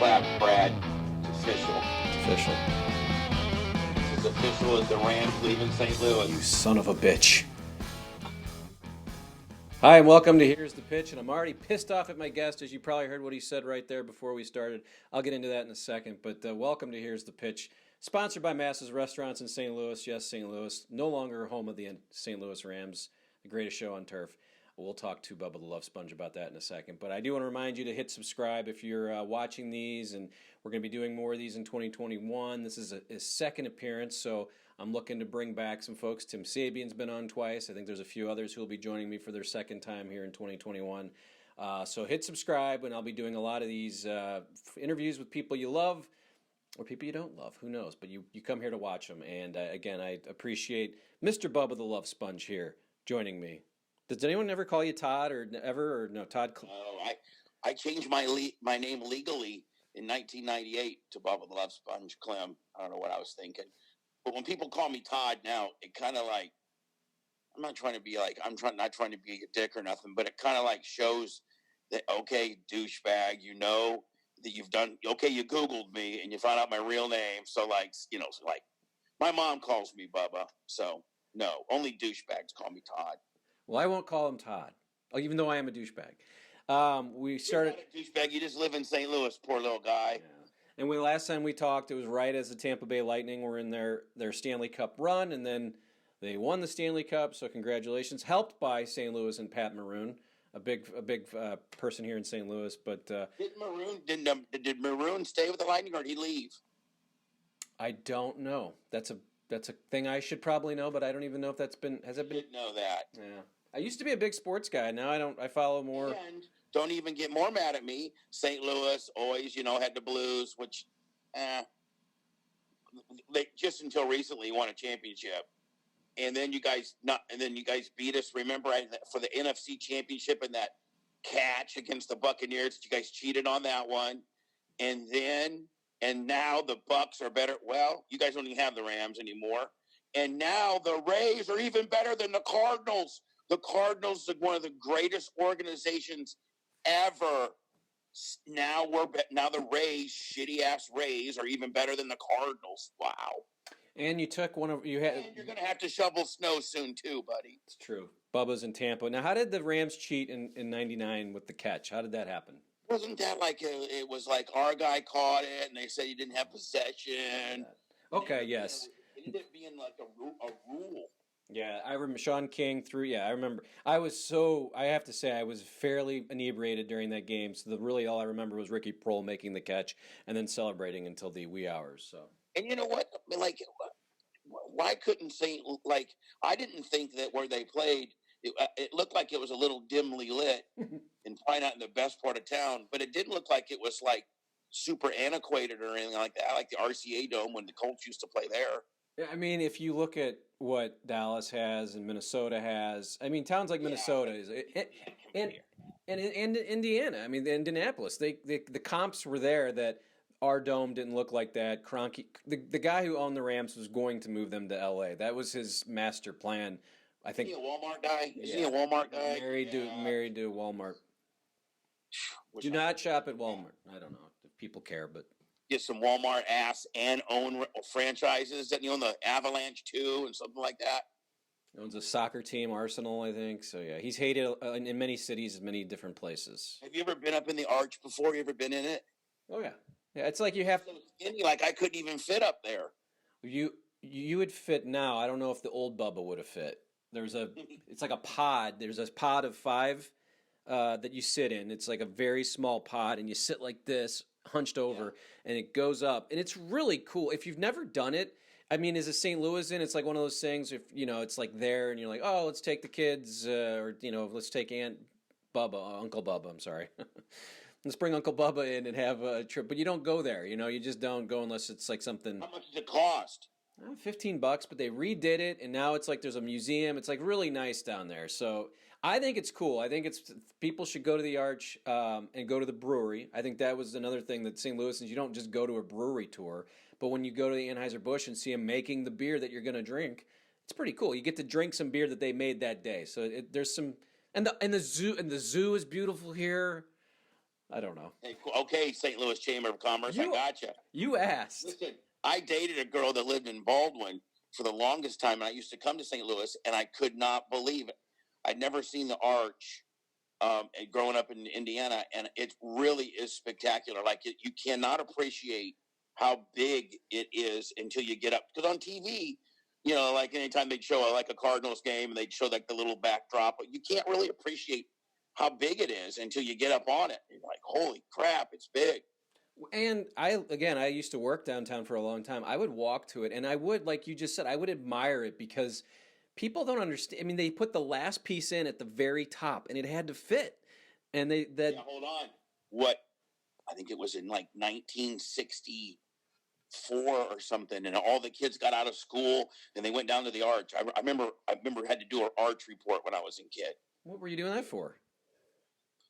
clap, Brad. It's official. It's official. It's as official as the Rams leaving St. Louis. You son of a bitch. Hi, and welcome to Here's the Pitch, and I'm already pissed off at my guest, as you probably heard what he said right there before we started. I'll get into that in a second, but welcome to Here's the Pitch, sponsored by Massa's Restaurants in St. Louis. Yes, St. Louis, no longer home of the St. Louis Rams, the greatest show on turf. We'll talk to Bubba the Love Sponge about that in a second, but I do want to remind you to hit subscribe if you're watching these, and we're going to be doing more of these in 2021. This is his second appearance, so I'm looking to bring back some folks. Tim Sabian's been on twice. I think there's a few others who will be joining me for their second time here in 2021. So hit subscribe, and I'll be doing a lot of these interviews with people you love or people you don't love. Who knows? But you come here to watch them. And again, I appreciate Mr. Bubba the Love Sponge here joining me. Does anyone ever call you Todd or no, Todd? I changed my name legally in 1998 to Bubba the Love Sponge Clem. I don't know what I was thinking. But when people call me Todd now, it kind of like, I'm not trying to be like, not trying to be a dick or nothing, but it kind of like shows that, okay, douchebag, you know that you've done, okay, you Googled me and you found out my real name. So like, you know, like my mom calls me Bubba. So no, only douchebags call me Todd. Well, I won't call him Todd, even though I am a douchebag. We started. You're not a douchebag. You just live in St. Louis, poor little guy. Yeah. And last time we talked, it was right as the Tampa Bay Lightning were in their Stanley Cup run, and then they won the Stanley Cup. So congratulations, helped by St. Louis and Pat Maroon, a big person here in St. Louis. But did Maroon stay with the Lightning or did he leave? I don't know. That's a thing I should probably know, but I don't even know if has it been. I didn't know that. Yeah, I used to be a big sports guy. Now I don't. I follow more. And don't even get more mad at me. St. Louis always, had the Blues, which, they just until recently won a championship, and then you guys beat us. Remember for the NFC championship and that catch against the Buccaneers, you guys cheated on that one, and now the Bucks are better. Well, you guys don't even have the Rams anymore, and now the Rays are even better than the Cardinals. The Cardinals are one of the greatest organizations ever. Now the Rays, shitty ass Rays, are even better than the Cardinals. Wow. And you took And you're gonna have to shovel snow soon too, buddy. It's true. Bubba's in Tampa. Now, how did the Rams cheat in '99 with the catch? How did that happen? Wasn't that like it was like our guy caught it and they said he didn't have possession? Okay, yes. It ended up being like a rule. Yeah, I remember Sean King threw. Yeah, I remember. I have to say, I was fairly inebriated during that game. So really all I remember was Ricky Prohl making the catch and then celebrating until the wee hours. So. And you know what? Like, why couldn't I didn't think that where they played, it looked like it was a little dimly lit and probably not in the best part of town, but it didn't look like it was like super antiquated or anything like that. I like the RCA Dome when the Colts used to play there. Yeah, I mean, if you look at what Dallas has and Minnesota has, I mean, towns like Minnesota and Indiana. I mean, Indianapolis. The comps were there that our dome didn't look like that. Kroenke, the guy who owned the Rams, was going to move them to L.A. That was his master plan. I think. Is he a Walmart guy? Is he a Walmart guy? Married to Walmart. Do not shop at Walmart. I don't know if people care, but. Get some Walmart ass and own franchises that the Avalanche too and something like that. He owns a soccer team, Arsenal, I think. So yeah, he's hated in many cities, many different places. Have you ever been up in the Arch before? You ever been in it? Oh yeah, yeah. It's like you have. So skinny, like I couldn't even fit up there. You would fit now. I don't know if the old Bubba would have fit. It's like a pod. There's a pod of 5 that you sit in. It's like a very small pod, and you sit like this, hunched over, and it goes up, and it's really cool. If you've never done it, I mean, is it St. Louis in? It's like one of those things. If it's like there, and you're like, oh, let's take the kids, or let's take Uncle Bubba. I'm sorry, let's bring Uncle Bubba in and have a trip. But you don't go there. You just don't go unless it's like something. How much does it cost? $15, but they redid it, and now it's like there's a museum. It's like really nice down there. So I think it's cool. I think people should go to the Arch and go to the brewery. I think that was another thing that St. Louis is. You don't just go to a brewery tour, but when you go to the Anheuser-Busch and see them making the beer that you're going to drink, it's pretty cool. You get to drink some beer that they made that day. So there's some, and the zoo is beautiful here. I don't know. Hey, okay, St. Louis Chamber of Commerce, I gotcha. You asked. Listen, I dated a girl that lived in Baldwin for the longest time, and I used to come to St. Louis, and I could not believe it. I'd never seen the Arch growing up in Indiana, and it really is spectacular. Like, you cannot appreciate how big it is until you get up. Because on TV, you know, like anytime they'd show like a Cardinals game, and they'd show like the little backdrop, but you can't really appreciate how big it is until you get up on it. You're like, holy crap, it's big. And I used to work downtown for a long time. I would walk to it, and I would, like you just said, I would admire it because people don't understand. I mean, they put the last piece in at the very top, and it had to fit. And hold on. What? I think it was in like 1964 or something, and all the kids got out of school and they went down to the Arch. I remember I had to do an Arch report when I was a kid. What were you doing that for?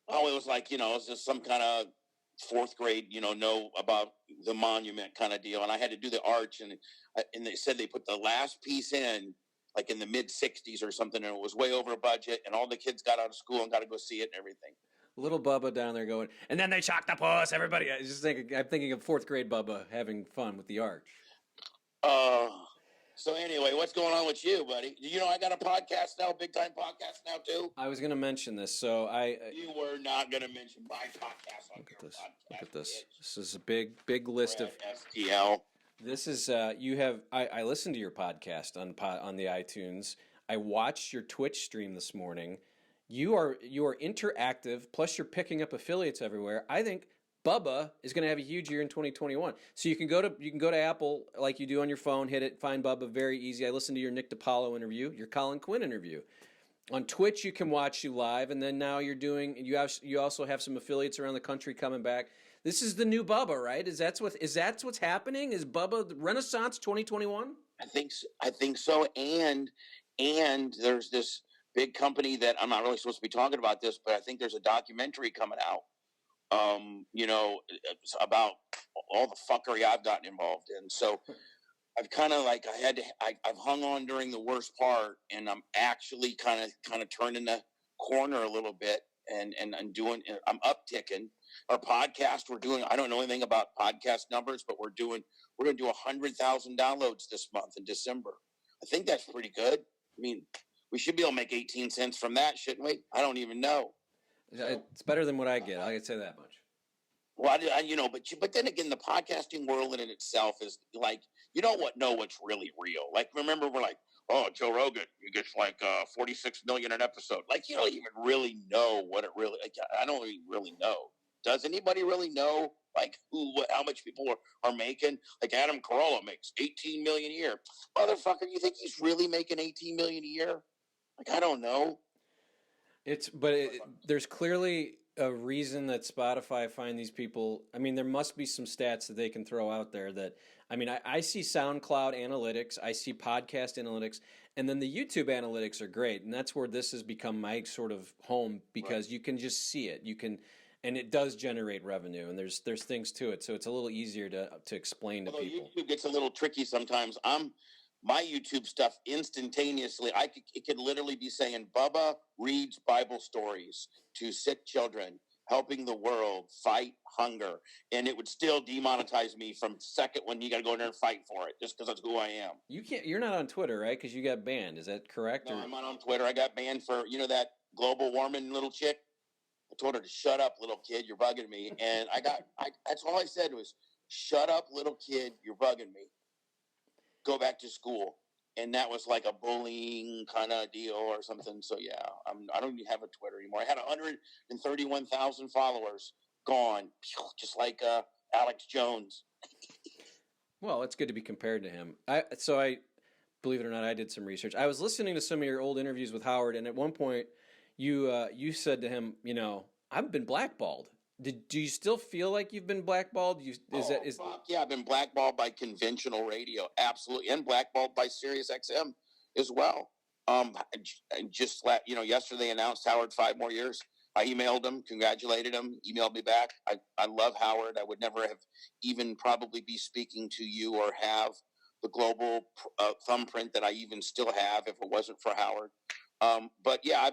Oh, it was like, you know, it was just some kind of fourth grade, you know about the monument kind of deal. And I had to do the Arch, and they said they put the last piece in like in the mid 60s or something, and it was way over budget, and all the kids got out of school and got to go see it and everything. Little Bubba down there going, and then they chalked the puss. Everybody, I'm thinking of fourth grade Bubba having fun with the Arch. So anyway, what's going on with you, buddy? You know, I got a podcast now, big time podcast now too. I was going to mention this, so You were not going to mention my podcast on your podcast. Look at this. Bitch. This is a big list of STL. This is you have. I listened to your podcast on the iTunes. I watched your Twitch stream this morning. You are interactive. Plus, you're picking up affiliates everywhere. I think Bubba is going to have a huge year in 2021. So you can go to Apple like you do on your phone, hit it, find Bubba, very easy. I listened to your Nick DiPaolo interview, your Colin Quinn interview. On Twitch, you can watch you live, and then now you also have some affiliates around the country coming back. This is the new Bubba, right? Is that what's happening? Is Bubba the Renaissance 2021? I think so. And there's this big company that I'm not really supposed to be talking about this, but I think there's a documentary coming out. You know, about all the fuckery I've gotten involved in. So I've kind of like I've hung on during the worst part, and I'm actually kind of turning the corner a little bit, and I'm upticking. Our podcast, I don't know anything about podcast numbers, but we're going to do 100,000 downloads this month in December. I think that's pretty good. I mean, we should be able to make 18 cents from that, shouldn't we? I don't even know. It's better than what I get. I can say that much. Well, but then again, the podcasting world in itself is like, you don't know what's really real. Like, remember, we're like, oh, Joe Rogan, he gets like 46 million an episode. Like, you don't even really know what it really. Like, I don't even really know. Does anybody really know like how much people are making? Like Adam Carolla makes 18 million a year. Motherfucker, you think he's really making 18 million a year? Like, I don't know. There's clearly a reason that Spotify find these people. I mean, there must be some stats that they can throw out there that, I mean, I see SoundCloud analytics, I see podcast analytics, and then the YouTube analytics are great. And that's where this has become my sort of home because you can just see it. And it does generate revenue, and there's things to it. So it's a little easier to explain to people. YouTube gets a little tricky sometimes. My YouTube stuff instantaneously, it could literally be saying, Bubba reads Bible stories to sick children, helping the world fight hunger. And it would still demonetize me from second when you got to go in there and fight for it, just because that's who I am. You're not on Twitter, right? Because you got banned. Is that correct? No, I'm not on Twitter. I got banned for, that global warming little chick. I told her to shut up, little kid, you're bugging me. And that's all I said was, shut up, little kid, you're bugging me. Go back to school. And that was like a bullying kind of deal or something. So yeah, I don't even have a Twitter anymore. I had 131,000 followers gone, just like Alex Jones. Well, it's good to be compared to him. I believe it or not, I did some research. I was listening to some of your old interviews with Howard, and at one point you said to him, I've been blackballed. Do you still feel like you've been blackballed? Fuck yeah, I've been blackballed by conventional radio, absolutely, and blackballed by Sirius XM as well. Just yesterday announced Howard 5 more years. I emailed him, congratulated him, emailed me back. I love Howard. I would never have even probably be speaking to you or have the global thumbprint that I even still have if it wasn't for Howard. But yeah,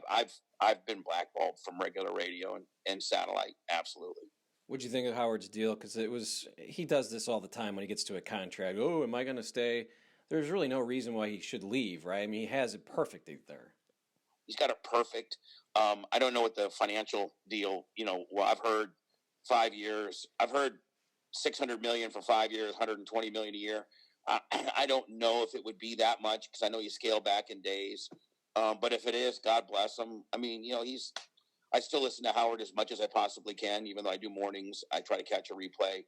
I've been blackballed from regular radio and satellite. Absolutely. What'd you think of Howard's deal? Because he does this all the time when he gets to a contract. Oh, am I going to stay? There's really no reason why he should leave, right? I mean, he has it perfectly there. He's got it perfect. I don't know what the financial deal, well, I've heard 5 years. I've heard $600 million for 5 years, $120 million a year. I don't know if it would be that much because I know you scale back in days. But if it is, God bless him. I mean, I still listen to Howard as much as I possibly can, even though I do mornings. I try to catch a replay.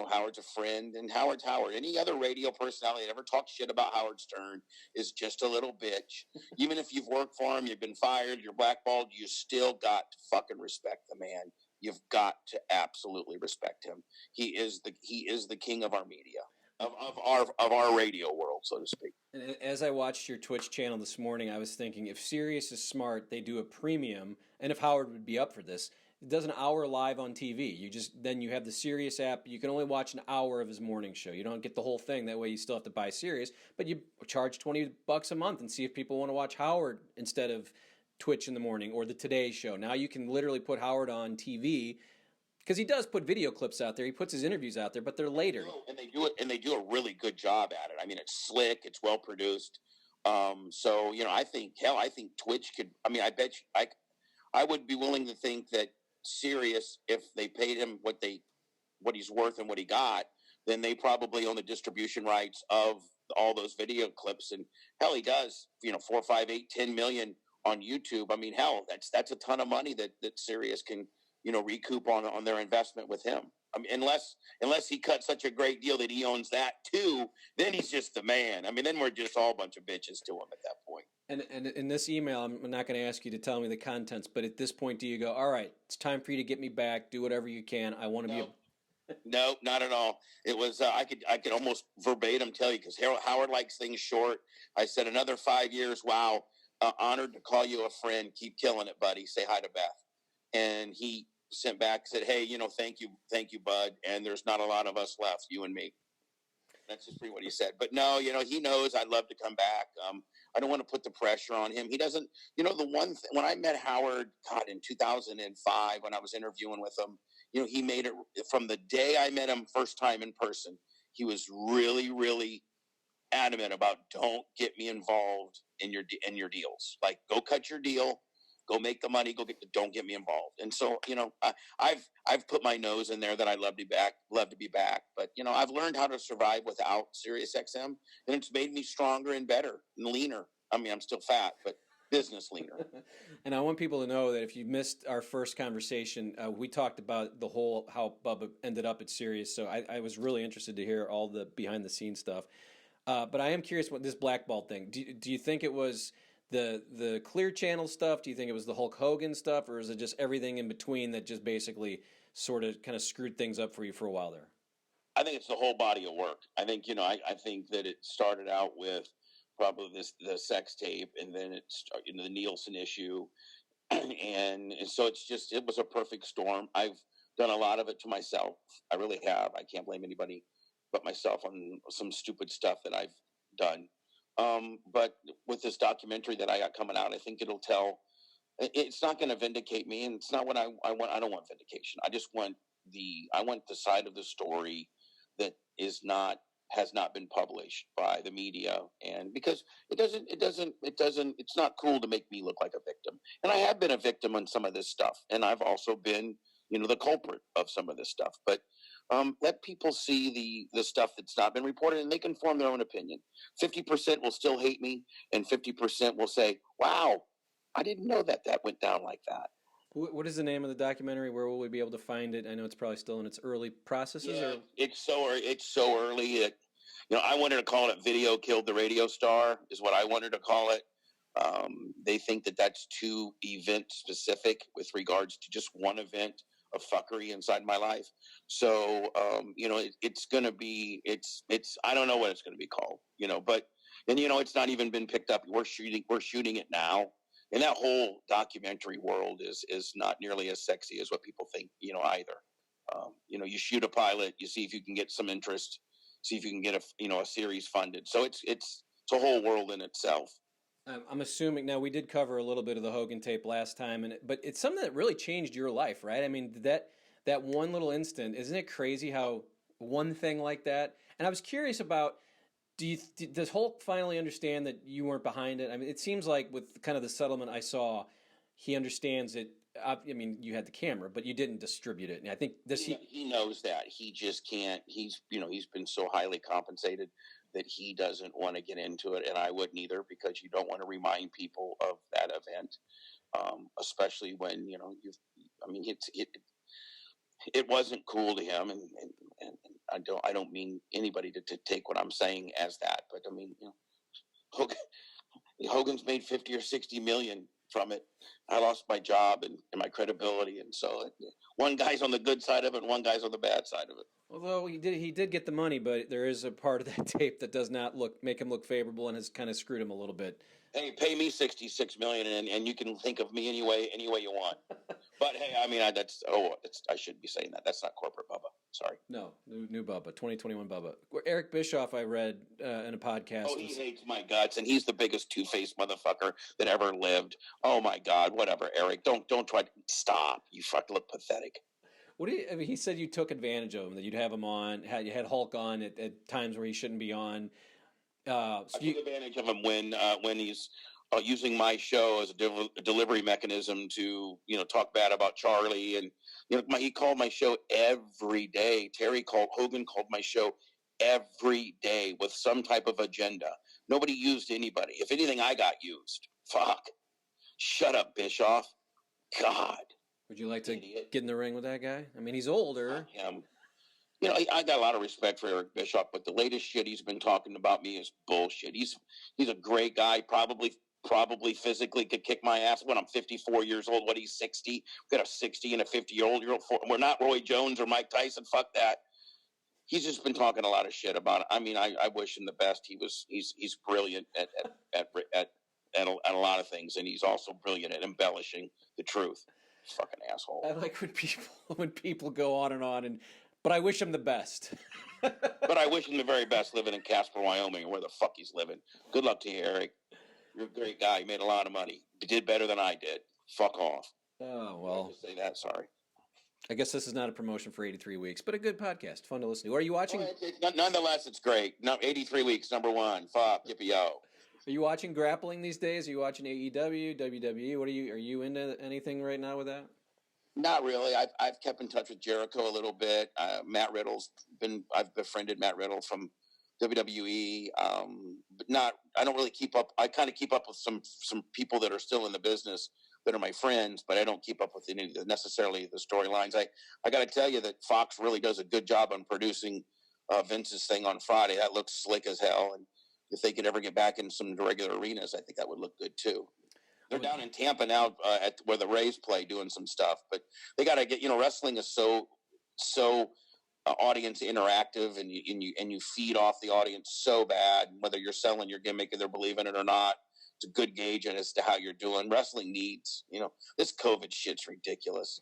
Howard's a friend, and Howard's Howard. Any other radio personality that ever talks shit about Howard Stern is just a little bitch. Even if you've worked for him, you've been fired, you're blackballed, you still got to fucking respect the man. You've got to absolutely respect him. He is the king of our media, of our radio world, so to speak. And as I watched your Twitch channel this morning, I was thinking if Sirius is smart, they do a premium, and if Howard would be up for this, it does an hour live on TV. Then you have the Sirius app. You can only watch an hour of his morning show. You don't get the whole thing. That way you still have to buy Sirius, but you charge $20 a month and see if people want to watch Howard instead of Twitch in the morning or the Today Show. Now you can literally put Howard on TV because he does put video clips out there. He puts his interviews out there, but they're later. And they do a really good job at it. I mean, it's slick. It's well produced. So, I think Twitch could, I bet you, I would be willing to think that Sirius, if they paid him what he's worth and what he got, then they probably own the distribution rights of all those video clips. And hell, he does, 4, 5, 8, 10 million on YouTube. I mean, hell, that's a ton of money that Sirius can, recoup on their investment with him. I mean, unless he cut such a great deal that he owns that too, then he's just the man. I mean, then we're just all a bunch of bitches to him at that point. And in this email, I'm not going to ask you to tell me the contents, but at this point, do you go, all right, it's time for you to get me back, do whatever you can, I want to be No, not at all. It was I could almost verbatim tell you because Howard likes things short. I said another 5 years. Wow, honored to call you a friend. Keep killing it, buddy. Say hi to Beth. And he sent back, said, hey, thank you, bud. And there's not a lot of us left, you and me. That's just pretty what he said. But no, he knows I'd love to come back. I don't want to put the pressure on him. He doesn't, the one thing, when I met Howard, God, in 2005, when I was interviewing with him, he made it from the day I met him first time in person. He was really, really adamant about don't get me involved in your deals. Like, go cut your deal. Go make the money. Don't get me involved. And so, I've put my nose in there that I love to be back. But I've learned how to survive without Sirius XM, and it's made me stronger and better and leaner. I mean, I'm still fat, but business leaner. And I want people to know that if you missed our first conversation, we talked about how Bubba ended up at Sirius. So I was really interested to hear all the behind the scenes stuff. But I am curious what this blackball thing. Do you think it was the Clear Channel stuff? Do you think it was the Hulk Hogan stuff, or is it just everything in between that just basically sort of kind of screwed things up for you for a while there? I think it's the whole body of work. I think I think that it started out with probably the sex tape, and then it's the Nielsen issue, and so it was a perfect storm. I've done a lot of it to myself. I really have. I can't blame anybody but myself on some stupid stuff that I've done. But with this documentary that I got coming out, I think it'll tell. It's not going to vindicate me, and it's not what I want. I don't want vindication. I just want the side of the story that has not been published by the media, and because it's not cool to make me look like a victim. And I have been a victim on some of this stuff, and I've also been, the culprit of some of this stuff. But let people see the stuff that's not been reported, and they can form their own opinion. 50% will still hate me, and 50% will say, wow, I didn't know that went down like that. What is the name of the documentary? Where will we be able to find it? I know it's probably still in its early processes. Yeah, it's so early. I wanted to call it Video Killed the Radio Star, is what I wanted to call it. They think that that's too event specific with regards to just one event of fuckery inside my life. So, it's going to be, I don't know what it's going to be called, but, and, it's not even been picked up. We're shooting it now. And that whole documentary world is not nearly as sexy as what people think, either. You shoot a pilot, you see if you can get some interest, see if you can get a series funded. So it's a whole world in itself. I'm assuming now we did cover a little bit of the Hogan tape last time, but it's something that really changed your life, right? I mean, that one little instant, isn't it crazy how one thing like that? And I was curious about, does Hulk finally understand that you weren't behind it? I mean, it seems like with kind of the settlement I saw, he understands it. I mean, you had the camera, but you didn't distribute it. And I think he knows that. He just can't. He's been so highly compensated that he doesn't want to get into it, and I wouldn't either, because you don't want to remind people of that event, especially when it wasn't cool to him, and I don't mean anybody to take what I'm saying as that, but I mean, Hogan's made 50 or 60 million from it. I lost my job and my credibility, and so one guy's on the good side of it, and one guy's on the bad side of it. Although he did get the money, but there is a part of that tape that does not make him look favorable and has kind of screwed him a little bit. Hey, pay me $66 million, and you can think of me any way you want. But hey, I mean, I shouldn't be saying that. That's not corporate Bubba. Sorry. No, new Bubba, 2021 Bubba. Eric Bischoff, I read in a podcast. Oh, he hates my guts, and he's the biggest two-faced motherfucker that ever lived. Oh my God, whatever, Eric. Don't try to stop. You fucking look pathetic. I mean, he said you took advantage of him, that you'd have him on, you had Hulk on at times where he shouldn't be on. I took advantage of him when he's using my show as a delivery mechanism to talk bad about Charlie, and he called my show every day. Hogan called my show every day with some type of agenda. Nobody used anybody. If anything, I got used. Fuck. Shut up, Bischoff. God. Would you like to get in the ring with that guy? I mean, he's older. I got a lot of respect for Eric Bischoff, but the latest shit he's been talking about me is bullshit. He's a great guy, probably physically could kick my ass when I'm 54 years old. What, he's 60? We've got a 60 and a 50-year-old. We're not Roy Jones or Mike Tyson. Fuck that. He's just been talking a lot of shit about it. I mean, I wish him the best. He's brilliant at a lot of things, and he's also brilliant at embellishing the truth. Fucking asshole. I like when people go on and on, but I wish him the best. But I wish him the very best living in Casper, Wyoming, or where the fuck he's living. Good luck to you, Eric. You're a great guy. You made a lot of money. You did better than I did. Fuck off. Oh, well. Just say that. Sorry. I guess this is not a promotion for 83 weeks, but a good podcast. Fun to listen to. Are you watching? Nonetheless, it's great. No, 83 weeks, number one. Fuck. Yippee-yo. Are you watching grappling these days? Are you watching AEW, WWE? Are you into anything right now with that? Not really. I've kept in touch with Jericho a little bit. I've befriended Matt Riddle from WWE, but I don't really keep up. I kind of keep up with some people that are still in the business that are my friends, but I don't keep up with necessarily the storylines. I got to tell you that Fox really does a good job on producing Vince's thing on Friday. That looks slick as hell, and if they could ever get back in some regular arenas, I think that would look good too. They're down in Tampa now, at where the Rays play, doing some stuff. But they got to get. Wrestling is so audience interactive, and you feed off the audience so bad. Whether you're selling your gimmick and they're believing it or not, it's a good gauge as to how you're doing. Wrestling needs. This COVID shit's ridiculous.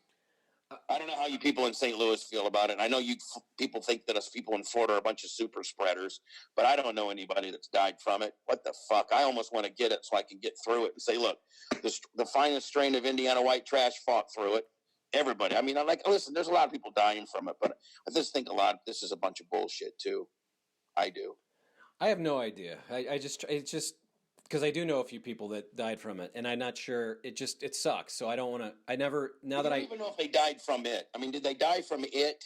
I don't know how you people in St. Louis feel about it. I know you people think that us people in Florida are a bunch of super spreaders, but I don't know anybody that's died from it. What the fuck? I almost want to get it so I can get through it and say, look, the finest strain of Indiana white trash fought through it. Everybody. I mean, listen, there's a lot of people dying from it, but I just think this is a bunch of bullshit too. I do. I have no idea. It's just because I do know a few people that died from it, and I'm not sure. It sucks. So I don't want to. I never. Now that I don't even know if they died from it. I mean, did they die from it?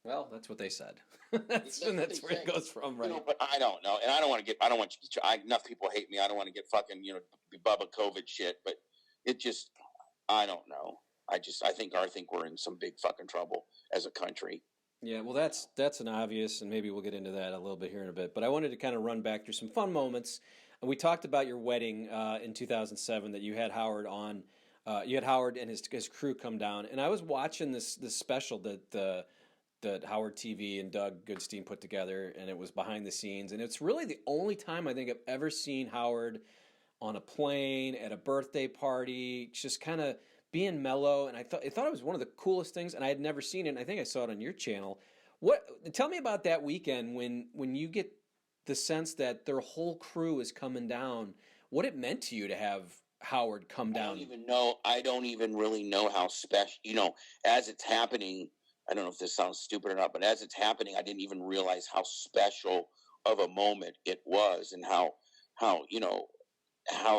Well, that's what they said. that's where it goes from, right? But I don't know, and I don't want to. Enough people hate me. I don't want to get fucking Bubba COVID shit. But it just. I don't know. I think we're in some big fucking trouble as a country. Yeah, well, that's an obvious, and maybe we'll get into that a little bit here in a bit. But I wanted to kind of run back through some fun moments. And we talked about your wedding in 2007 that you had Howard on. You had Howard and his crew come down, and I was watching this special that Howard TV and Doug Goodstein put together, and it was behind the scenes. And it's really the only time I think I've ever seen Howard on a plane, at a birthday party, just kind of being mellow. And I thought it was one of the coolest things, and I had never seen it. And I think I saw it on your channel. Tell me about that weekend when you get the sense that their whole crew is coming down, what it meant to you to have Howard come down. I don't even really know how special, as it's happening. I don't know if this sounds stupid or not, but as it's happening, I didn't even realize how special of a moment it was, and how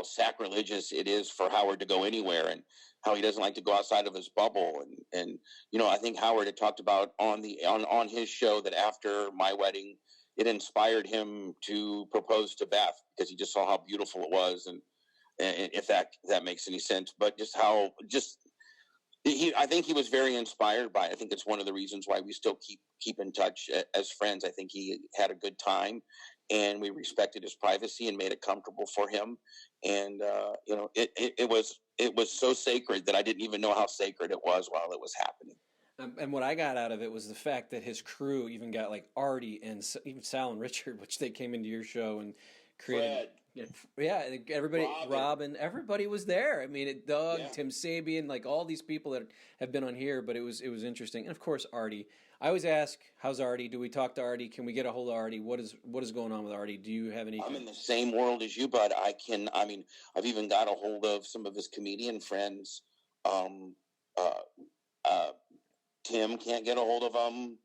sacrilegious it is for Howard to go anywhere, and how he doesn't like to go outside of his bubble. And I think Howard had talked about on his show that after my wedding, it inspired him to propose to Beth, because he just saw how beautiful it was, and if that makes any sense. But I think he was very inspired by it. I think it's one of the reasons why we still keep in touch as friends. I think he had a good time, and we respected his privacy and made it comfortable for him. And it was so sacred that I didn't even know how sacred it was while it was happening. And what I got out of it was the fact that his crew even got like Artie and even Sal and Richard, which they came into your show and created. Fred. Yeah, everybody, Robin, everybody was there. I mean, Doug, Yeah. Tim Sabian, like all these people that have been on here, but it was interesting. And of course, Artie. I always ask, how's Artie? Do we talk to Artie? Can we get a hold of Artie? What is going on with Artie? Do you have anything? I'm in the same world as you, bud. I've even got a hold of some of his comedian friends. Tim can't get a hold of him.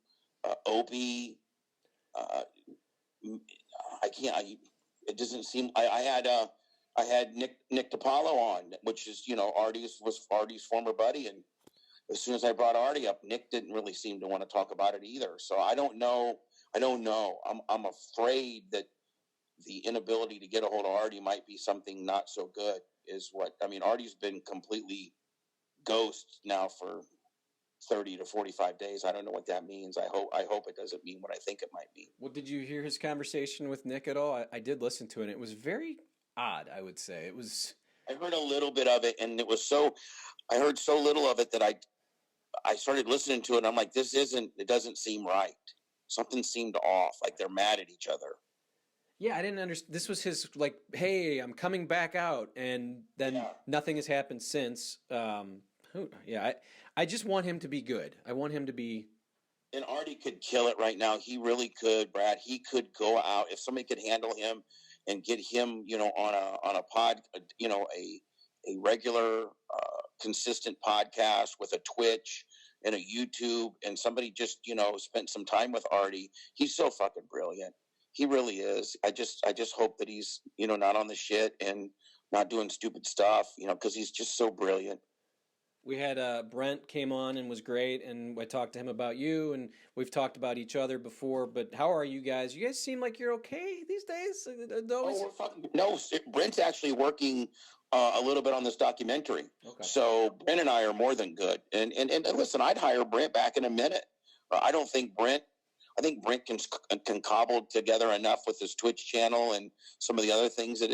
Opie. I can't. It doesn't seem. I had Nick DiPaolo on, which is Artie's former buddy, and as soon as I brought Artie up, Nick didn't really seem to want to talk about it either. So I don't know. I'm afraid that the inability to get a hold of Artie might be something not so good. Artie's been completely ghost now for 30 to 45 days. I don't know what that means. I hope it doesn't mean what I think it might mean. Well, did you hear his conversation with Nick at all? I did listen to it, and it was very odd, I would say. I heard a little bit of it, and I heard so little of it that I started listening to it, and I'm like, it doesn't seem right. Something seemed off, like they're mad at each other. Yeah, I didn't understand. This was his, like, hey, I'm coming back out, and then nothing has happened since. I just want him to be good. I want him to be. And Artie could kill it right now. He really could, Brad. He could go out if somebody could handle him and get him, on a pod, a regular, consistent podcast with a Twitch and a YouTube, and somebody just, spent some time with Artie. He's so fucking brilliant. He really is. I just hope that he's, not on the shit and not doing stupid stuff, because he's just so brilliant. We had Brent came on and was great, and I talked to him about you, and we've talked about each other before. But how are you guys? You guys seem like you're okay these days. No, Brent's actually working a little bit on this documentary. Okay. So Brent and I are more than good. And listen, I'd hire Brent back in a minute. I think Brent can cobble together enough with his Twitch channel and some of the other things that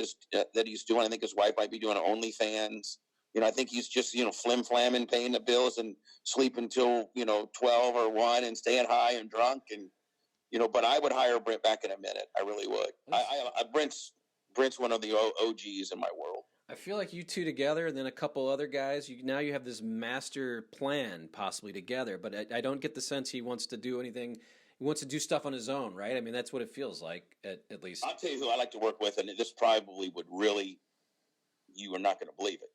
he's doing. I think his wife might be doing OnlyFans. I think he's just, flim-flamming, paying the bills and sleeping till, 12 or 1 and staying high and drunk. And, but I would hire Brent back in a minute. I really would. Brent's one of the OGs in my world. I feel like you two together and then a couple other guys, now you have this master plan possibly together. But I don't get the sense he wants to do anything. He wants to do stuff on his own, right? I mean, that's what it feels like, at least. I'll tell you who I like to work with, and this probably would really, you are not going to believe it.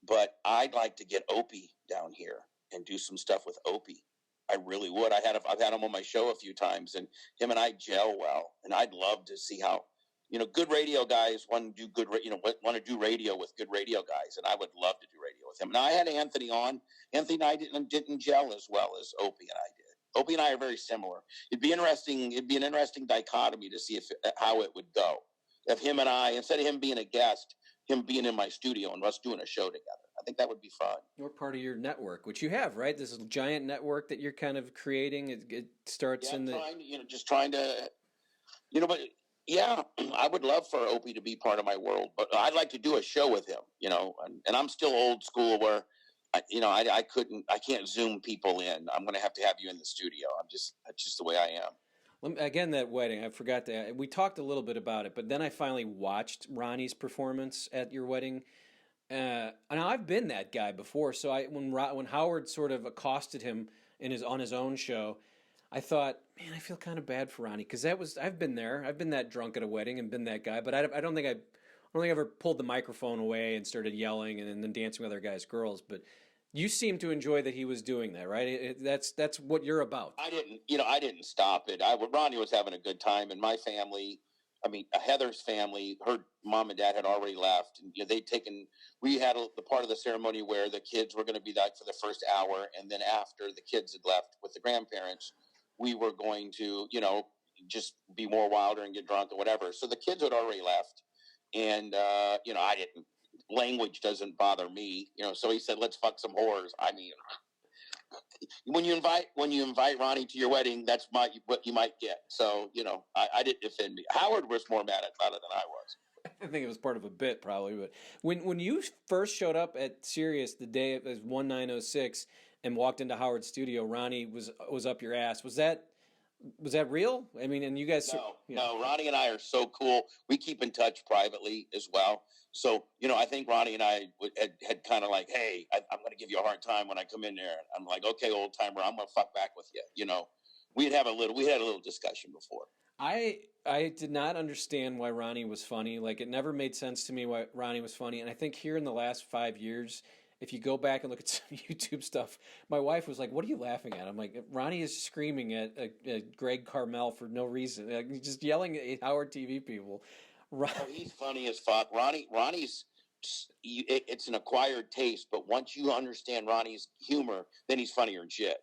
But I'd like to get Opie down here and do some stuff with Opie. I really would. I've had him on my show a few times, and him and I gel well. And I'd love to see how, good radio guys want to do want to do radio with good radio guys, and I would love to do radio with him. Now I had Anthony on. Anthony and I didn't gel as well as Opie and I did. Opie and I are very similar. It'd be interesting. It'd be an interesting dichotomy to see how it would go if him and I, instead of him being a guest, him being in my studio and us doing a show together. I think that would be fun. Or part of your network, which you have, right? This giant network that you're kind of creating. It starts in trying to, but yeah, I would love for Opie to be part of my world, but I'd like to do a show with him, and I'm still old school where, I can't Zoom people in. I'm going to have you in the studio. That's just the way I am. Again, that wedding, I forgot to. We talked a little bit about it, but then I finally watched Ronnie's performance at your wedding. And I've been that guy before, so when Howard sort of accosted him on his own show, I thought, man, I feel kind of bad for Ronnie because I've been there. I've been that drunk at a wedding and been that guy, but I don't think don't think I ever pulled the microphone away and started yelling and then dancing with other guys' girls. But you seem to enjoy that he was doing that, right? That's what you're about. I didn't stop it. Ronnie was having a good time, and my family. I mean, Heather's family, her mom and dad had already left, and they'd taken. We had the part of the ceremony where the kids were going to be like for the first hour, and then after the kids had left with the grandparents, we were going to, just be more wilder and get drunk or whatever. So the kids had already left, and I didn't. Language doesn't bother me, So he said, "Let's fuck some whores." I mean, when you invite Ronnie to your wedding, that's what you might get. So I didn't offend me. Howard was more mad about it than I was. I think it was part of a bit, probably. But when you first showed up at Sirius the day it was 1906 and walked into Howard's studio, Ronnie was up your ass. Was that real? I mean, and you guys. No. Ronnie and I are so cool. We keep in touch privately as well. So, I think Ronnie and I had kind of like, hey, I'm going to give you a hard time when I come in there. I'm like, okay, old timer, I'm going to fuck back with you. We had a little discussion before. I did not understand why Ronnie was funny. Like, it never made sense to me why Ronnie was funny. And I think here in the last 5 years, if you go back and look at some YouTube stuff, my wife was like, "What are you laughing at?" I'm like, "Ronnie is screaming at Greg Carmel for no reason. Like, just yelling at Howard TV people." He's funny as fuck. Ronnie's it's an acquired taste, but once you understand Ronnie's humor, then he's funnier than shit.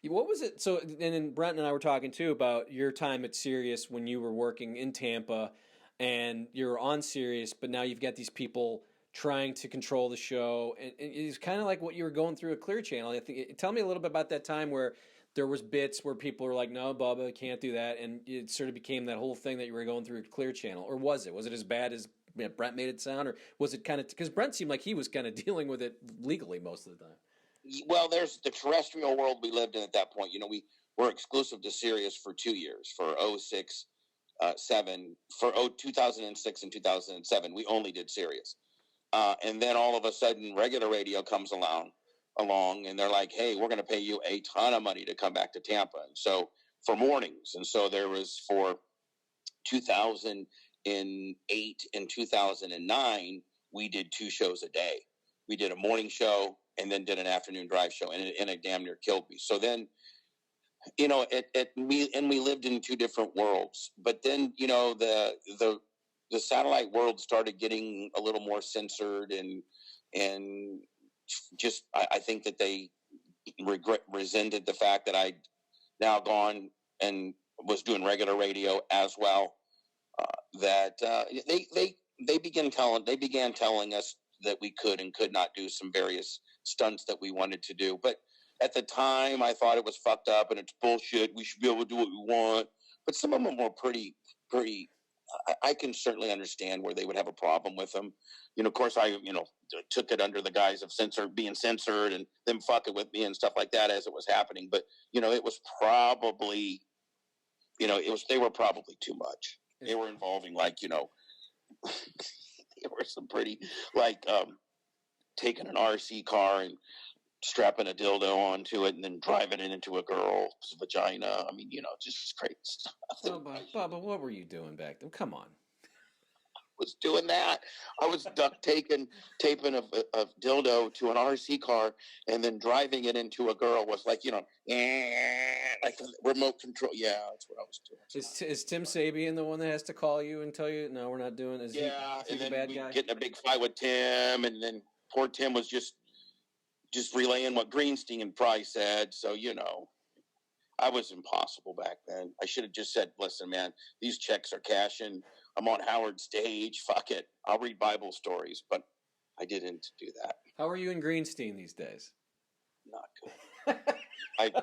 What was it? So, and then Brent and I were talking too about your time at Sirius when you were working in Tampa, and you're on Sirius, but now you've got these people trying to control the show, and it's kind of like what you were going through at Clear Channel. I think. Tell me a little bit about that time where there was bits where people were like, "No, Bubba, can't do that," and it sort of became that whole thing that you were going through at Clear Channel, or was it? Was it as bad as Brent made it sound, or was it kind of because Brent seemed like he was kind of dealing with it legally most of the time? Well, there's the terrestrial world we lived in at that point. We were exclusive to Sirius for 2 years, for 2006 and 2007. We only did Sirius. And then all of a sudden, regular radio comes along, and they're like, "Hey, we're going to pay you a ton of money to come back to Tampa." And so for mornings, and so there was for 2008 and 2009, we did 2 shows a day. We did a morning show and then did an afternoon drive show, and it damn near killed me. So then, we lived in 2 different worlds. But then, the satellite world started getting a little more censored, and just I think that they resented the fact that I'd now gone and was doing regular radio as well. They began telling us that we could and could not do some various stunts that we wanted to do. But at the time, I thought it was fucked up and it's bullshit. We should be able to do what we want. But some of them were pretty. I can certainly understand where they would have a problem with them. Of course, I took it under the guise of being censored and them fucking with me and stuff like that as it was happening. But it was probably, they were probably too much. They were involving there were some pretty taking an RC car and strapping a dildo onto it and then driving it into a girl's vagina. I mean, just crazy stuff. Oh, Bubba, what were you doing back then? Come on. Was doing that. I was taping a dildo to an RC car and then driving it into a girl with like a remote control. Yeah, that's what I was doing. Is Tim Sabian the one that has to call you and tell you, no, we're not doing it? Is he the bad guy? Getting a big fight with Tim, and then poor Tim was just relaying what Greenstein and Price said. So, I was impossible back then. I should have just said, "Listen, man, these checks are cashing. I'm on Howard's stage. Fuck it. I'll read Bible stories." But I didn't do that. How are you and Greenstein these days? Not good. I've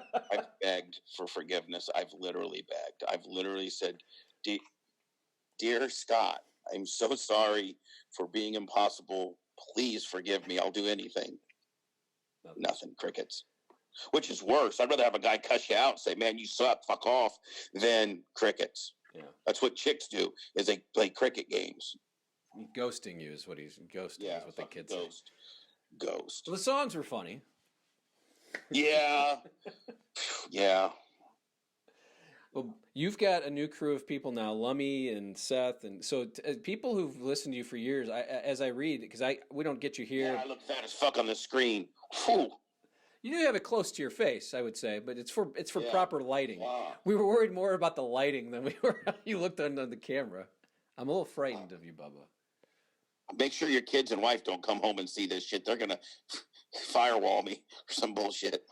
begged for forgiveness. I've literally begged. I've literally said, "Dear Scott, I'm so sorry for being impossible. Please forgive me. I'll do anything." Nothing. Crickets. Which is worse. I'd rather have a guy cuss you out and say, "Man, you suck, fuck off," than crickets. Yeah. That's what chicks do, is they play cricket games. Ghosting you is what he's ghosting. Yeah, is what the kids say. Ghost. Well, the songs were funny. Yeah. Yeah. Well, you've got a new crew of people now, Lummy and Seth, and so people who've listened to you for years. As I read, because we don't get you here. Yeah, I look fat as fuck on the screen. Whew. You do have it close to your face, I would say, but it's for proper lighting. Wow. We were worried more about the lighting than we were how you looked on the camera. I'm a little frightened of you, Bubba. Make sure your kids and wife don't come home and see this shit. They're gonna firewall me for some bullshit.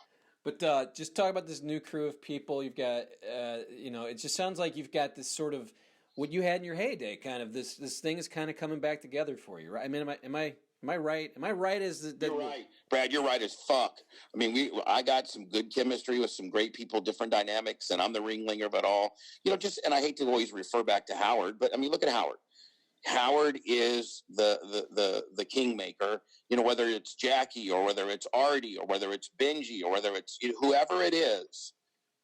But just talk about this new crew of people you've got. It just sounds like you've got this sort of what you had in your heyday. Kind of this thing is kind of coming back together for you, right? I mean, am I right? Am I right? You're right, Brad. You're right as fuck. I mean, I got some good chemistry with some great people, different dynamics, and I'm the ringleader of it all. And I hate to always refer back to Howard, but I mean, look at Howard. Howard is the kingmaker, whether it's Jackie or whether it's Artie or whether it's Benji or whether it's whoever it is,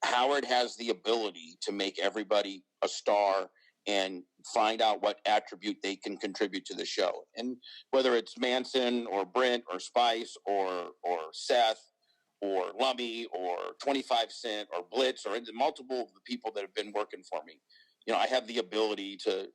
Howard has the ability to make everybody a star and find out what attribute they can contribute to the show. And whether it's Manson or Brent or Spice or Seth or Lummy or 25 Cent or Blitz or multiple of the people that have been working for me, I have the ability to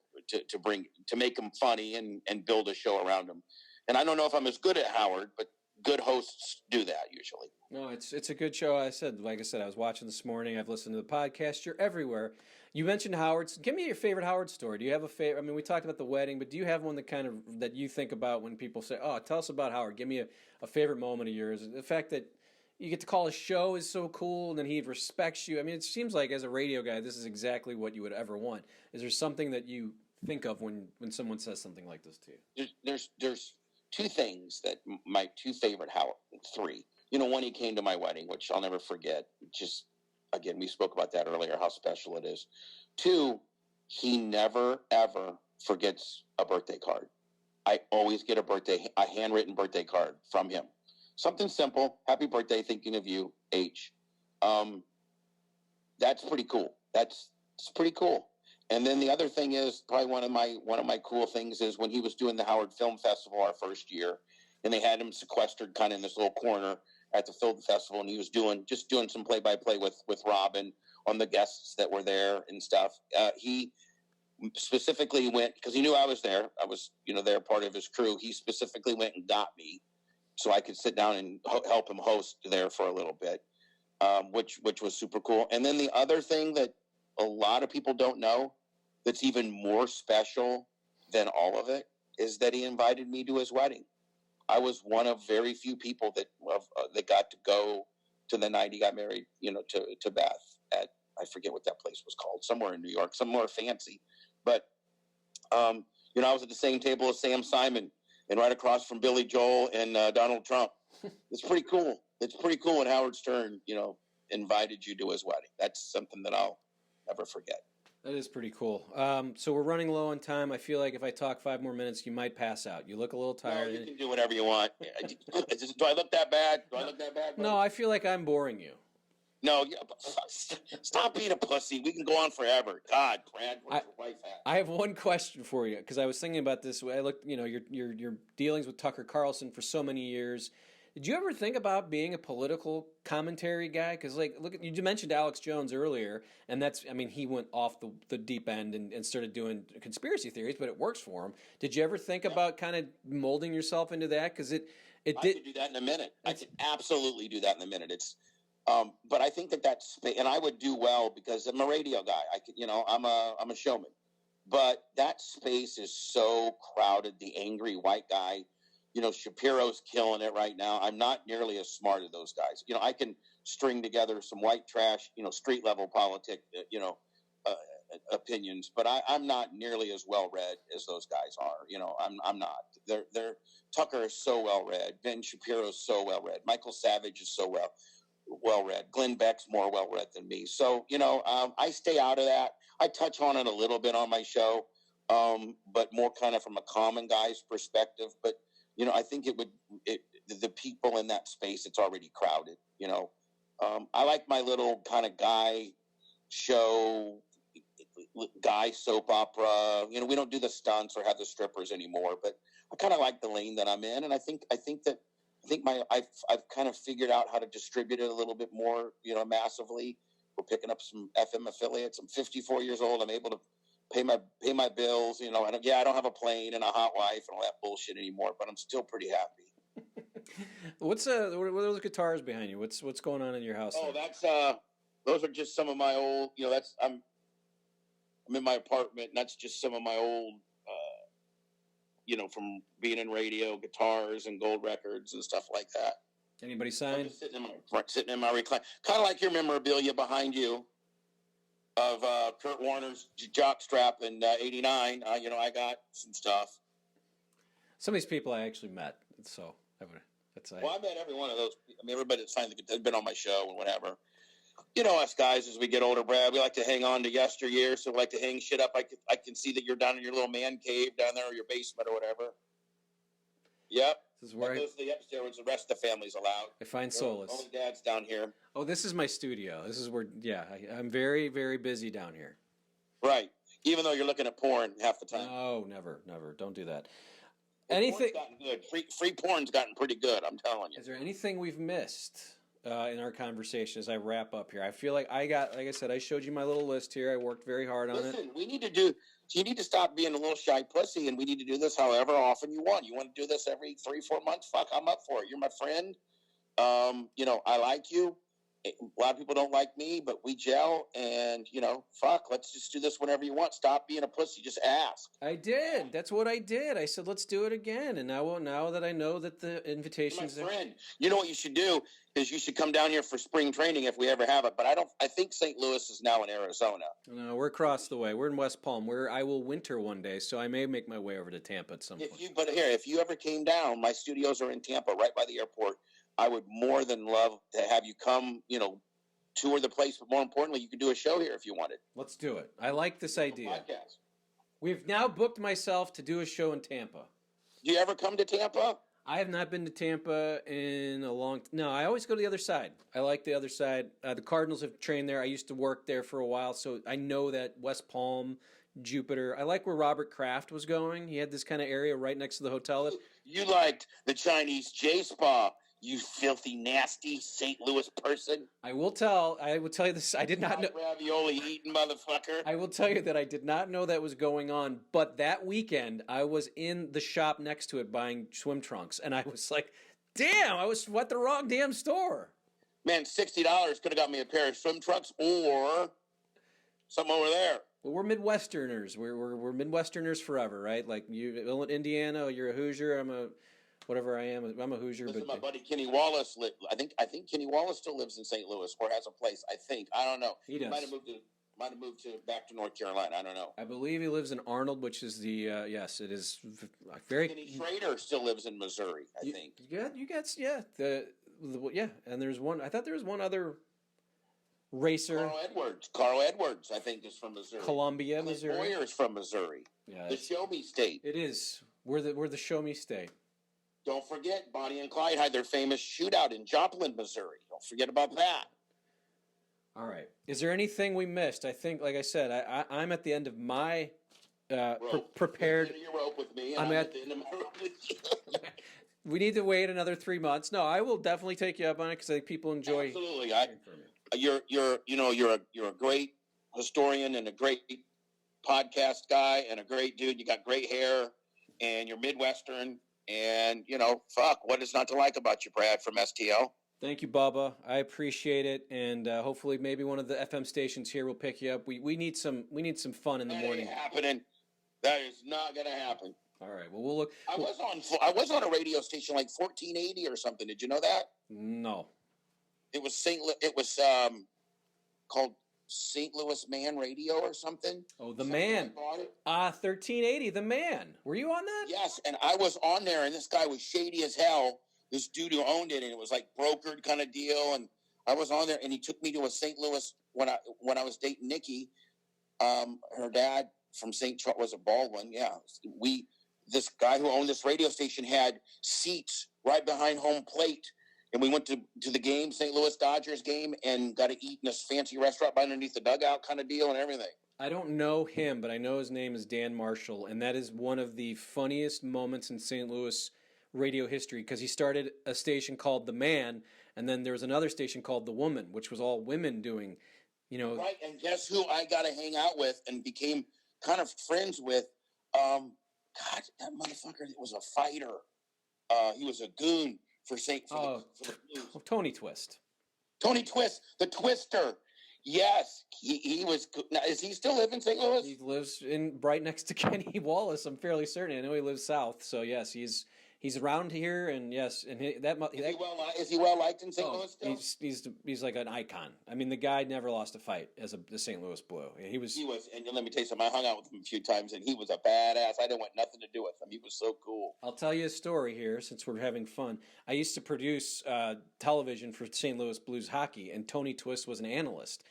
make them funny and build a show around them. And I don't know if I'm as good at Howard, but good hosts do that usually. No, it's a good show. Like I said, I was watching this morning. I've listened to the podcast. You're everywhere. You mentioned Howard. Give me your favorite Howard story. Do you have a favorite? I mean, we talked about the wedding, but do you have one that you think about when people say, "Oh, tell us about Howard"? Give me a favorite moment of yours. The fact that you get to call a show is so cool, and then he respects you. I mean, it seems like as a radio guy, this is exactly what you would ever want. Is there something that you think of when someone says something like this to you? There's two things that my two favorite Howard, three. One, he came to my wedding, which I'll never forget. Just, again, we spoke about that earlier, how special it is. Two, he never, ever forgets a birthday card. I always get a handwritten birthday card from him. Something simple. Happy birthday, thinking of you, H. That's pretty cool. It's pretty cool. And then the other thing is probably one of my cool things is when he was doing the Howard Film Festival our first year, and they had him sequestered kind of in this little corner at the film festival, and he was doing some play-by-play with Robin on the guests that were there and stuff. He specifically went because he knew I was there. I was there part of his crew. He specifically went and got me so I could sit down and help him host there for a little bit, which was super cool. And then the other thing that a lot of people don't know that's even more special than all of it is that he invited me to his wedding. I was one of very few people that got to go to the night he got married, to Beth at, I forget what that place was called, somewhere in New York, somewhere fancy. But, I was at the same table as Sam Simon and right across from Billy Joel and Donald Trump. It's pretty cool. It's pretty cool when Howard Stern, invited you to his wedding. That's something that I'll never forget. That is pretty cool. So we're running low on time. I feel like if I talk 5 more minutes, you might pass out. You look a little tired. No, you can do whatever you want. Do I look that bad? No, I feel like I'm boring you. No, stop being a pussy. We can go on forever. God, Brad, where's your wife at? I have one question for you because I was thinking about this. I looked, your dealings with Tucker Carlson for so many years. Did you ever think about being a political commentary guy? Because, you mentioned Alex Jones earlier, and he went off the deep end and started doing conspiracy theories, but it works for him. Did you ever think about kind of molding yourself into that? Because I could do that in a minute. I could absolutely do that in a minute. It's, but I think that's, and I would do well because I'm a radio guy. I could, I'm a showman, but that space is so crowded. The angry white guy. Shapiro's killing it right now. I'm not nearly as smart as those guys. I can string together some white trash, street level opinions, but I'm not nearly as well read as those guys are. I'm not. They're Tucker is so well read. Ben Shapiro's so well read. Michael Savage is so well read. Glenn Beck's more well read than me. So I stay out of that. I touch on it a little bit on my show, but more kind of from a common guy's perspective. But I think the people in that space, it's already crowded, I like my little kind of guy show, guy soap opera. We don't do the stunts or have the strippers anymore, but I kind of like the lane that I'm in. And I think I've kind of figured out how to distribute it a little bit more, massively, where We're picking up some FM affiliates. I'm 54 years old. I'm able to pay my bills. You know, I don't have a plane and a hot wife and all that bullshit anymore, but I'm still pretty happy. What are those guitars behind you? What's going on in your house? Oh, there? That's those are just some of my old. You know, I'm in my apartment, and that's just some of my old. You know, from being in radio, guitars and gold records and stuff like that. Anybody signed? Sitting in my recline, kind of like your memorabilia behind you of Kurt Warner's jockstrap in '89. You know, I got some stuff. Some of these people I actually met, so I met every one of those. I mean, everybody that signed had been on my show and whatever. You know, us guys, as we get older, Brad, we like to hang on to yesteryear, so we like to hang shit up. I can see that you're down in your little man cave down there or your basement or whatever. Yep. This is where I go to the upstairs. The rest of the family's allowed. I find solace. Only Dad's down here. Oh, this is my studio. This is where, I'm very, very busy down here. Right. Even though you're looking at porn half the time. No, never. Don't do that. Anything? Porn's gotten good. Free porn's gotten pretty good, I'm telling you. Is there anything we've missed in our conversation as I wrap up here? I feel like like I said, I showed you my little list here. I worked very hard on it. Listen, you need to stop being a little shy pussy, and we need to do this however often you want. You want to do this every 3-4 months? Fuck, I'm up for it. You're my friend. You know, I like you. A lot of people don't like me, but we gel, and, you know, fuck, let's just do this whenever you want. Stop being a pussy. Just ask. I did. That's what I did. I said, let's do it again. And now that I know that the invitation's my friend, you know what you should do is you should come down here for spring training if we ever have it. But I think St. Louis is now in Arizona. No, we're across the way. We're in West Palm, where I will winter one day, so I may make my way over to Tampa at some point. If you ever came down, my studios are in Tampa, right by the airport. I would more than love to have you come, you know, tour the place. But more importantly, you could do a show here if you wanted. Let's do it. I like this idea. Podcast. We've now booked myself to do a show in Tampa. Do you ever come to Tampa? I have not been to Tampa in a long time. No, I always go to the other side. I like the other side. The Cardinals have trained there. I used to work there for a while, so I know that West Palm, Jupiter. I like where Robert Kraft was going. He had this kind of area right next to the hotel. You liked the Chinese J-Spa. You filthy, nasty St. Louis person. I will tell you this. I did not know. Ravioli eating motherfucker. I will tell you that I did not know that was going on. But that weekend, I was in the shop next to it buying swim trunks. And I was like, damn, I was at the wrong damn store. Man, $60 could have got me a pair of swim trunks or something over there. Well, we're Midwesterners. We're Midwesterners forever, right? Like you, Indiana, you're a Hoosier. I'm a... Whatever I am, I'm a Hoosier. Listen, my buddy Kenny Wallace. I think Kenny Wallace still lives in St. Louis or has a place. I think. I don't know. He does. Might have moved back to North Carolina. I don't know. I believe he lives in Arnold, which is the yes, it is very. Kenny Schrader still lives in Missouri. I think. And there's one. I thought there was one other racer. Carl Edwards, I think, is from Missouri. Columbia, Missouri. Boyer's from Missouri. Yeah, the Show Me State. It is. We're the Show Me State. Don't forget, Bonnie and Clyde had their famous shootout in Joplin, Missouri. Don't forget about that. All right. Is there anything we missed? I think, like I said, I'm at the end of my prepared. You're rope with me, and I'm at the end of my rope with you. We need to wait another 3 months. No, I will definitely take you up on it because I think people enjoy. Absolutely, you're a great historian and a great podcast guy and a great dude. You got great hair, and you're Midwestern. And, you know, fuck, what is not to like about you, Brad, from STL? Thank you, Bubba. I appreciate it. And hopefully maybe one of the FM stations here will pick you up. We need some fun in the morning. That ain't happening. That is not going to happen. All right. Well, we'll look. I was on a radio station like 1480 or something. Did you know that? No. It was called St. Louis Man Radio or something. Oh, the Man. 1380, the Man. Were you on that? Yes, and I was on there, and this guy was shady as hell. This dude who owned it, and it was like brokered kind of deal. And I was on there, and he took me to a St. Louis when I was dating Nikki. Her dad from St. Charles was a Baldwin. Yeah, this guy who owned this radio station had seats right behind home plate. And we went to the game, St. Louis Dodgers game, and got to eat in this fancy restaurant by underneath the dugout kind of deal and everything. I don't know him, but I know his name is Dan Marshall, and that is one of the funniest moments in St. Louis radio history because he started a station called The Man, and then there was another station called The Woman, which was all women doing, Right, and guess who I got to hang out with and became kind of friends with? God, that motherfucker was a fighter. He was a goon for the Blues. Tony Twist. Tony Twist, the Twister. Yes, he was. Now, is he still live in St. Louis? He lives right next to Kenny Wallace. I'm fairly certain. I know he lives south, so yes, he's around here, and yes, and is he well liked in St. Louis still? He's like an icon. I mean, the guy never lost a fight as the St. Louis Blue. He was, and let me tell you something. I hung out with him a few times, and he was a badass. I didn't want nothing to do with him. He was so cool. I'll tell you a story here, since we're having fun. I used to produce television for St. Louis Blues hockey, and Tony Twist was an analyst.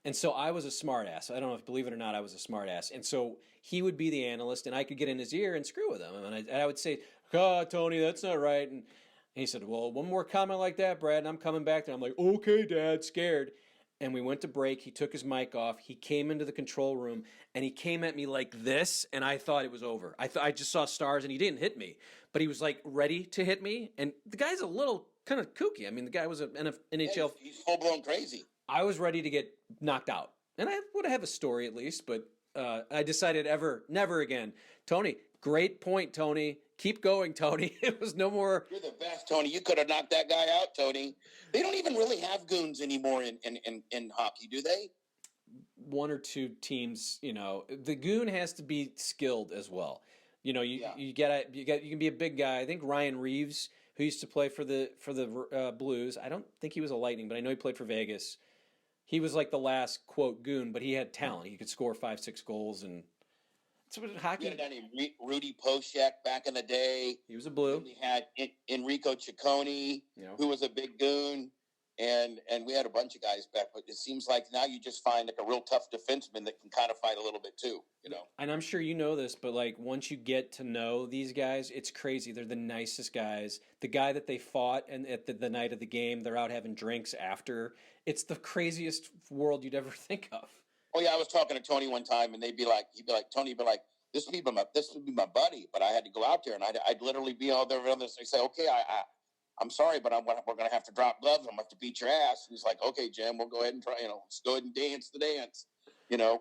And so I was a smartass. I don't know if, believe it or not, I was a smartass. And so he would be the analyst, and I could get in his ear and screw with him. And I would say, Tony, that's not right. And he said, well, one more comment like that, Brad, and I'm coming back there. I'm like, okay, Dad, scared. And we went to break. He took his mic off. He came into the control room, and he came at me like this, and I thought it was over. I just saw stars, and he didn't hit me. But he was, like, ready to hit me. And the guy's a little kind of kooky. I mean, the guy was an NHL. Yeah, he's full-blown crazy. I was ready to get knocked out. And I would have a story at least, but I decided never again. Tony, great point, Tony. Keep going, Tony. It was no more. You're the best, Tony. You could have knocked that guy out, Tony. They don't even really have goons anymore in hockey, do they? One or two teams, the goon has to be skilled as well. You can be a big guy. I think Ryan Reeves, who used to play for the Blues, I don't think he was a Lightning, but I know he played for Vegas. He was like the last, quote, goon, but he had talent. He could score 5-6 goals. And so hockey. You had a guy named Rudy Poshek back in the day. He was a Blue. And we had Enrico Ciccone, who was a big goon. And we had a bunch of guys back. But it seems like now you just find like a real tough defenseman that can kind of fight a little bit too, And I'm sure you know this, but like once you get to know these guys, it's crazy. They're the nicest guys. The guy that they fought and at the night of the game, they're out having drinks after. It's the craziest world you'd ever think of. Oh yeah, I was talking to Tony one time, and Tony would be like, this would be my buddy, but I had to go out there, and I'd literally be out there on this. And say, okay, I'm sorry, but we're going to have to drop gloves. I'm going to have to beat your ass. And he's like, okay, Jim, we'll go ahead and try, let's go ahead and dance the dance,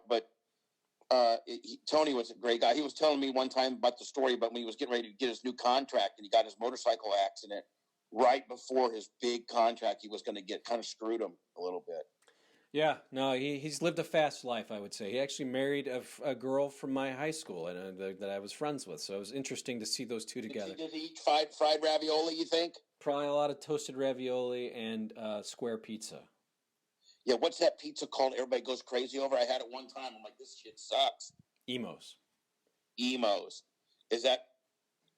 but Tony was a great guy. He was telling me one time about the story about when he was getting ready to get his new contract, and he got his motorcycle accident right before his big contract. He was going to get kind of screwed him a little bit. Yeah, no, he's lived a fast life, I would say. He actually married a girl from my high school that I was friends with, so it was interesting to see those two together. Did he eat fried ravioli, you think? Probably a lot of toasted ravioli and square pizza. Yeah, what's that pizza called everybody goes crazy over? I had it one time. I'm like, this shit sucks. Emos. Is that...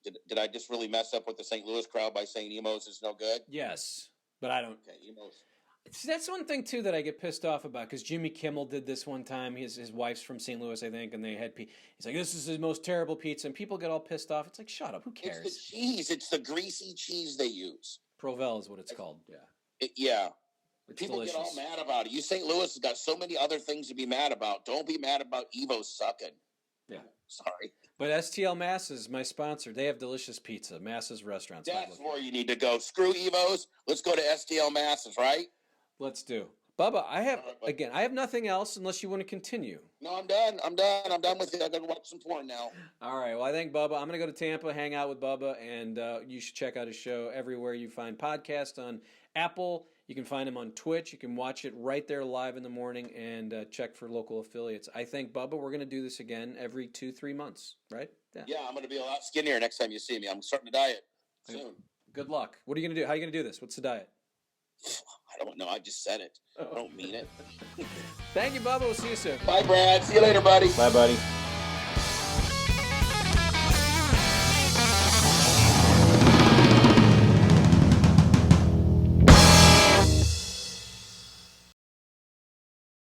Did I just really mess up with the St. Louis crowd by saying Emos is no good? Yes, but I don't... Okay, Emos... See, that's one thing, too, that I get pissed off about, because Jimmy Kimmel did this one time. His wife's from St. Louis, I think, and they had he's like, this is the most terrible pizza, and people get all pissed off. It's like, shut up, who cares? It's the cheese. It's the greasy cheese they use. Provel is what it's called, yeah. It's people delicious. Get all mad about it. You St. Louis has got so many other things to be mad about. Don't be mad about Evo sucking. Yeah. Sorry. But STL Masses, my sponsor, they have delicious pizza. Masses Restaurants. That's where you need to go. Screw Evos. Let's go to STL Masses, right? Let's do. Bubba, I have nothing else unless you want to continue. No, I'm done. I'm done with it. I got to watch some porn now. All right. Well, I think Bubba, I'm going to go to Tampa, hang out with Bubba, and you should check out his show everywhere you find podcasts on Apple. You can find him on Twitch. You can watch it right there live in the morning and check for local affiliates. I think, Bubba, we're going to do this again every 2-3 months, right? Yeah, I'm going to be a lot skinnier next time you see me. I'm starting to diet soon. Good luck. What are you going to do? How are you going to do this? What's the diet? I don't know. I just said it. I don't mean it. Thank you, Bubba. We'll see you soon. Bye, Brad. See you later, buddy. Bye, buddy.